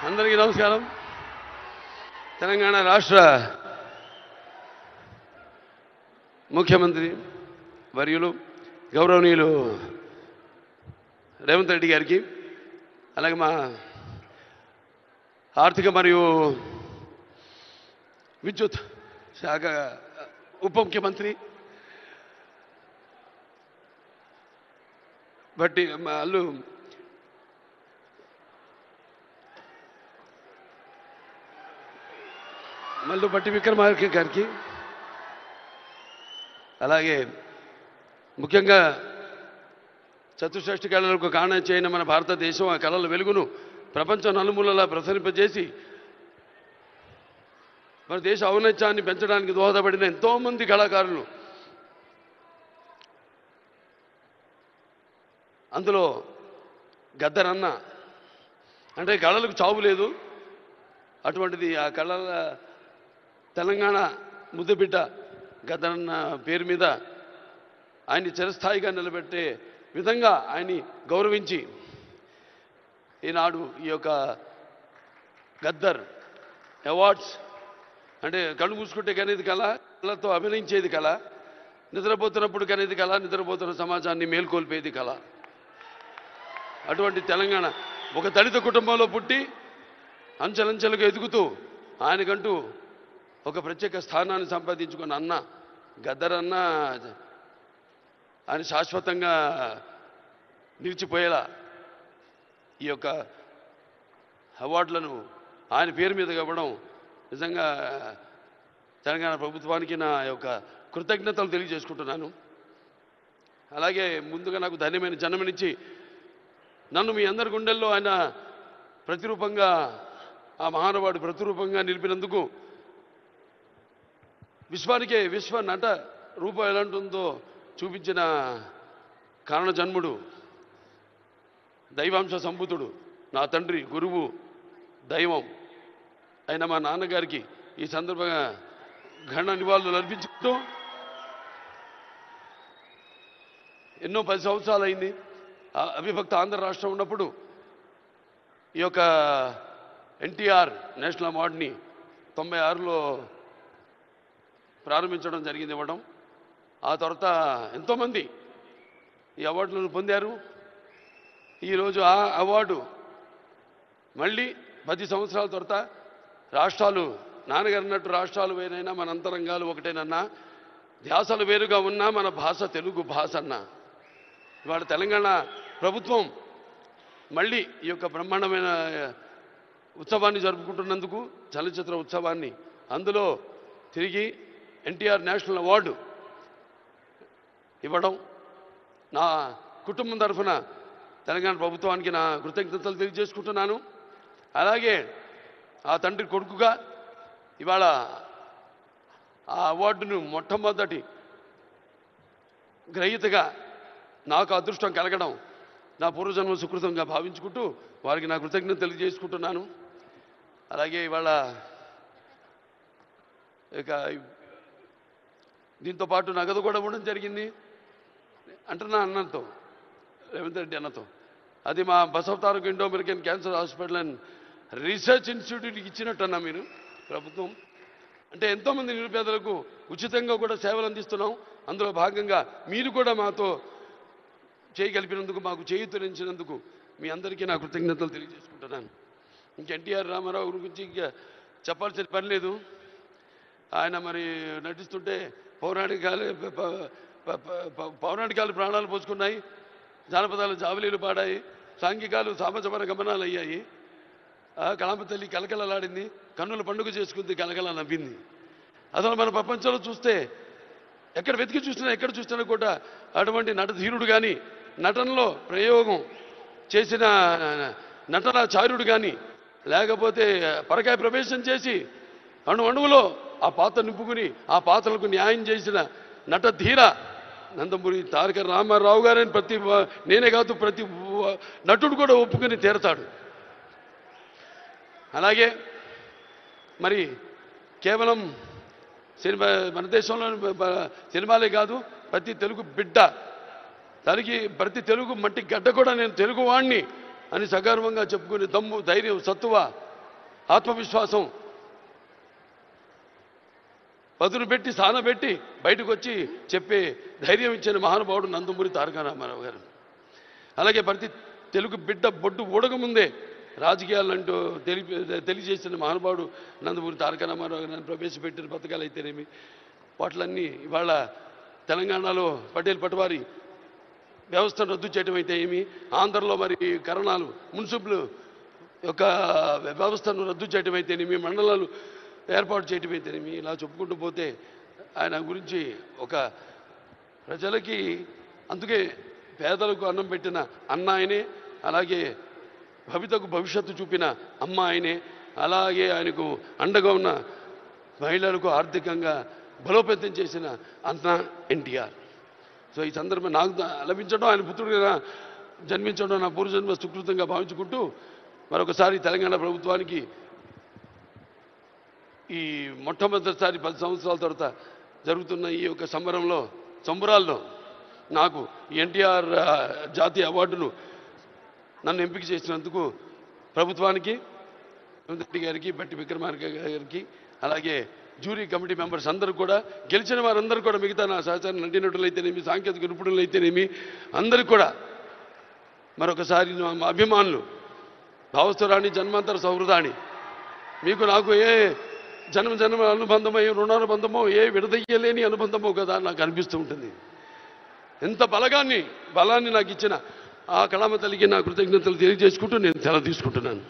అందరికీ నమస్కారం. తెలంగాణ రాష్ట్ర ముఖ్యమంత్రి వర్యులు గౌరవనీయులు రేవంత్ రెడ్డి గారికి, అలాగే మా ఆర్థిక మరియు విద్యుత్ శాఖ ఉప ముఖ్యమంత్రి బట్టి అల్లు మల్లు బట్టి విక్రమార్క గారికి, అలాగే ముఖ్యంగా చతుషష్ఠి కళలకు కారణం చేయని మన భారతదేశం ఆ కళల వెలుగును ప్రపంచం నలుమూలలా ప్రసరింపజేసి మన దేశ ఔన్నత్యాన్ని పెంచడానికి దోహదపడిన ఎంతోమంది కళాకారులు, అందులో గద్దరన్న అంటే కళలకు చావు లేదు. అటువంటిది ఆ కళల తెలంగాణ ముద్దుబిడ్డ గద్దరన్న పేరు మీద ఆయన్ని చిరస్థాయిగా నిలబెట్టే విధంగా ఆయన్ని గౌరవించి ఈనాడు ఈ యొక్క గద్దర్ అవార్డ్స్ అంటే కళ్ళు మూసుకుంటే కనేది కళ, కళతో అభినయించేది కళ, నిద్రపోతున్నప్పుడు కనేది కళ, నిద్రపోతున్న సమాజాన్ని మేల్కొల్పేది కళ. అటువంటి తెలంగాణ ఒక దళిత కుటుంబంలో పుట్టి అంచెలంచెలుగా ఎదుగుతూ ఆయనకంటూ ఒక ప్రత్యేక స్థానాన్ని సంపాదించుకున్న అన్న గద్దర్ అన్న ఆయన శాశ్వతంగా నిలిచిపోయేలా ఈ యొక్క అవార్డులను ఆయన పేరు మీద ఇవ్వడం నిజంగా తెలంగాణ ప్రభుత్వానికి నా యొక్క కృతజ్ఞతలు తెలియజేసుకుంటున్నాను. అలాగే ముందుగా నాకు ధన్యమైన జన్మనిచ్చి నన్ను మీ అందరి గుండెల్లో ఆయన ప్రతిరూపంగా, ఆ మహానుభావుడు ప్రతిరూపంగా నిలిపినందుకు, విశ్వానికే విశ్వ నట రూపం ఎలాంటిందో చూపించిన కారణ జన్ముడు, దైవాంశ సంభూతుడు, నా తండ్రి, గురువు, దైవం అయిన మా నాన్నగారికి ఈ సందర్భంగా ఘన నివాళులు అర్పించుకుంటూ, ఎన్నో 10 సంవత్సరాలు అయింది అవిభక్త ఆంధ్ర రాష్ట్రం ఉన్నప్పుడు ఈ యొక్క ఎన్టీఆర్ నేషనల్ అవార్డుని 96లో ప్రారంభించడం జరిగింది, ఇవ్వడం. ఆ తర్వాత ఎంతోమంది ఈ అవార్డులను పొందారు. ఈరోజు ఆ అవార్డు మళ్ళీ 10 సంవత్సరాల తర్వాత రాష్ట్రాలు, నాన్నగారు అన్నట్టు రాష్ట్రాలు వేరైనా మన అంతరంగాలు ఒకటేనన్నా, ధ్యాసలు వేరుగా ఉన్నా మన భాష తెలుగు భాష అన్న. ఇవాళ తెలంగాణ ప్రభుత్వం మళ్ళీ ఈ యొక్క బ్రహ్మాండమైన ఉత్సవాన్ని జరుపుకుంటున్నందుకు, చలనచిత్ర ఉత్సవాన్ని, అందులో తిరిగి ఎన్టీఆర్ నేషనల్ అవార్డు ఇవ్వడం నా కుటుంబం తరఫున తెలంగాణ ప్రభుత్వానికి నా కృతజ్ఞతలు తెలియజేసుకుంటున్నాను. అలాగే ఆ తండ్రి కొడుకుగా ఇవాళ ఆ అవార్డును మొట్టమొదటి గ్రహీతగా నాకు అదృష్టం కలగడం నా పూర్వజన్మ సుకృతంగా భావించుకుంటూ వారికి నా కృతజ్ఞత తెలియజేసుకుంటున్నాను. అలాగే ఇవాళ ఇక దీంతో పాటు నగదు కూడా ఇవ్వడం జరిగింది అంటున్నా అన్నతో, రేవంత్ రెడ్డి అన్నతో. అది మా Basavataraka Indo American cancer hospital and research ఇన్స్టిట్యూట్కి ఇచ్చినట్టన్నా మీరు ప్రభుత్వం. అంటే ఎంతోమంది నిరుపేదలకు ఉచితంగా కూడా సేవలు అందిస్తున్నాం. అందులో భాగంగా మీరు కూడా మాతో చేయగలిపినందుకు, మాకు చేయూతనించినందుకు మీ అందరికీ నా కృతజ్ఞతలు తెలియజేసుకుంటున్నాను. ఇంక ఎన్టీఆర్ రామారావు గురించి ఇంకా చెప్పాల్సిన పని లేదు. ఆయన మరి నటిస్తుంటే పౌరాణికాలు ప్రాణాలు పోసుకున్నాయి, జానపదాలు జావలీలు పాడాయి, సాంఘికాలు సామజపర గమనాలు అయ్యాయి. కళామ తల్లి కలకలలాడింది, కన్నుల పండుగ చేసుకుంది, కలకల నవ్వింది. అసలు మన ప్రపంచంలో చూస్తే ఎక్కడ వెతికి చూసినా, ఎక్కడ చూసినా కూడా అటువంటి నటధీరుడు కానీ, నటనలో ప్రయోగం చేసిన నటనాచార్యుడు కానీ, లేకపోతే పరకాయ ప్రవేశం చేసి అణువులో ఆ పాత్ర నింపుకుని ఆ పాత్రలకు న్యాయం చేసిన నటధీర నందమూరి తారక రామారావు గారని నేనే కాదు ప్రతి నటుడు కూడా ఒప్పుకొని తీరతాడు. అలాగే మరి కేవలం సినిమా, మన దేశంలో సినిమాలే కాదు, ప్రతి తెలుగు బిడ్డ ప్రతి తెలుగు మట్టి గడ్డ కూడా నేను తెలుగువాణ్ణి అని సగర్వంగా చెప్పుకునే దమ్ము, ధైర్యం, సత్తువ ఆత్మవిశ్వాసం పదును పెట్టి సానబెట్టి బయటకు వచ్చి చెప్పే ధైర్యం ఇచ్చిన మహానుభావుడు నందమూరి తారక రామారావు గారు. అలాగే ప్రతి తెలుగు బిడ్డ బొడ్డు ఊడకముందే రాజకీయాలంటూ తెలియజేసిన మహానుభావుడు నందమూరి తారక రామారావు గారిని ప్రవేశపెట్టిన పథకాలు అయితేనేమి వాటిలన్నీ ఇవాళ తెలంగాణలో పటేల్ పటవారి వ్యవస్థను రద్దు చేయడం అయితే ఏమి, ఆంధ్రలో మరి కరణాలు మున్సిపల్ యొక్క వ్యవస్థను రద్దు చేయడం అయితేనేమి, మండలాలు ఏర్పాటు చేయడం అయితేనేమి, ఇలా చెప్పుకుంటూ పోతే ఆయన గురించి ఒక ప్రజలకి అందుకే పేదలకు అన్నం పెట్టిన అన్న ఆయనే, అలాగే భవితకు భవిష్యత్తు చూపిన అమ్మ ఆయనే, అలాగే ఆయనకు అండగా ఉన్న మహిళలకు ఆర్థికంగా బలోపేతం చేసిన అన్న ఎన్టీఆర్. సో ఈ సందర్భం నాకు లభించడం, ఆయన పుత్రుడిగా జన్మించడం నా పూర్వజన్మ సుకృతంగా భావించుకుంటూ మరొకసారి తెలంగాణ ప్రభుత్వానికి ఈ మొట్టమొదటిసారి 10 సంవత్సరాల తర్వాత జరుగుతున్న ఈ యొక్క సంబరాల్లో నాకు ఎన్టీఆర్ జాతీయ అవార్డును నన్ను ఎంపిక చేసినందుకు ప్రభుత్వానికి, రెడ్డి గారికి, బట్టి విక్రమార్క గారికి, అలాగే జ్యూరీ కమిటీ మెంబర్స్ అందరూ కూడా, గెలిచిన వారందరూ కూడా, మిగతా నా సహచార నటీనటులైతేనేమి, సాంకేతిక నిపుణులైతేనేమి అందరికీ కూడా మరొకసారి మా అభిమానులు, భావస్థురాణి జన్మాంతర సౌహృదాన్ని, మీకు నాకు ఏ జన్మ అనుబంధమో, ఏ రుణానుబంధమో, ఏ విడదయ్యలేని అనుబంధమో కదా నాకు అనిపిస్తూ ఉంటుంది. ఎంత బలాన్ని నాకు ఇచ్చిన ఆ కళామ తల్లికి నా కృతజ్ఞతలు తెలియజేసుకుంటూ నేను సెలవు తీసుకుంటున్నాను.